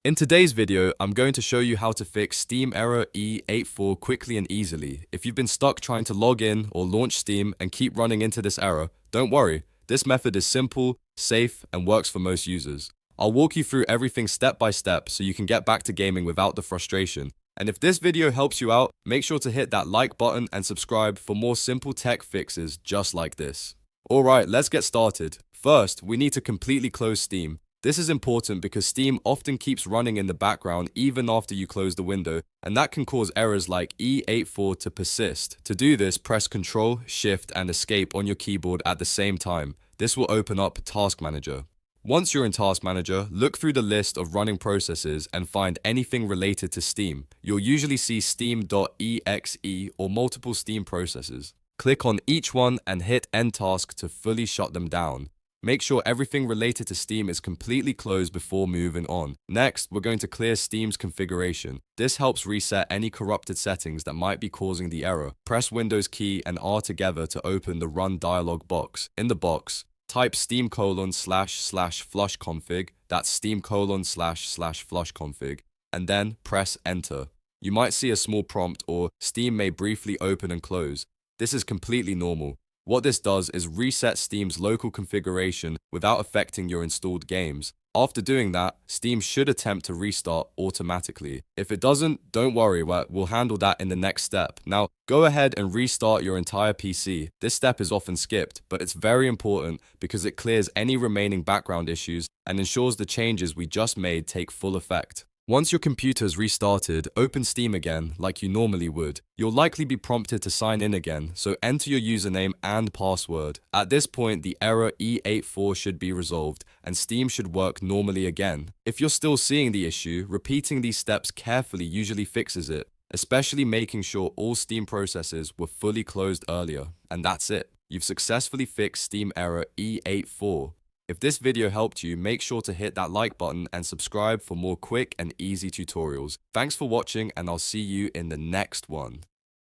In today's video, I'm going to show you how to fix Steam error E84 quickly and easily. If you've been stuck trying to log in or launch Steam and keep running into this error, don't worry. This method is simple, safe, and works for most users. I'll walk you through everything step by step so you can get back to gaming without the frustration. And if this video helps you out, make sure to hit that like button and subscribe for more simple tech fixes just like this. Alright, let's get started. First, we need to completely close Steam. This is important because Steam often keeps running in the background even after you close the window, and that can cause errors like E84 to persist. To do this, press Ctrl, Shift, and Escape on your keyboard at the same time. This will open up Task Manager. Once you're in Task Manager, look through the list of running processes and find anything related to Steam. You'll usually see steam.exe or multiple Steam processes. Click on each one and hit End Task to fully shut them down. Make sure everything related to Steam is completely closed before moving on. Next, we're going to clear Steam's configuration. This helps reset any corrupted settings that might be causing the error. Press Windows key and R together to open the Run dialog box. In the box, type steam://flushconfig, that's steam://flushconfig, and then press Enter. You might see a small prompt or Steam may briefly open and close. This is completely normal. What this does is reset Steam's local configuration without affecting your installed games. After doing that, Steam should attempt to restart automatically. If it doesn't, don't worry, we'll handle that in the next step. Now, go ahead and restart your entire PC. This step is often skipped, but it's very important because it clears any remaining background issues and ensures the changes we just made take full effect. Once your computer's restarted, open Steam again like you normally would. You'll likely be prompted to sign in again, so enter your username and password. At this point, the error E84 should be resolved, and Steam should work normally again. If you're still seeing the issue, repeating these steps carefully usually fixes it, especially making sure all Steam processes were fully closed earlier. And that's it. You've successfully fixed Steam error E84. If this video helped you, make sure to hit that like button and subscribe for more quick and easy tutorials. Thanks for watching, and I'll see you in the next one.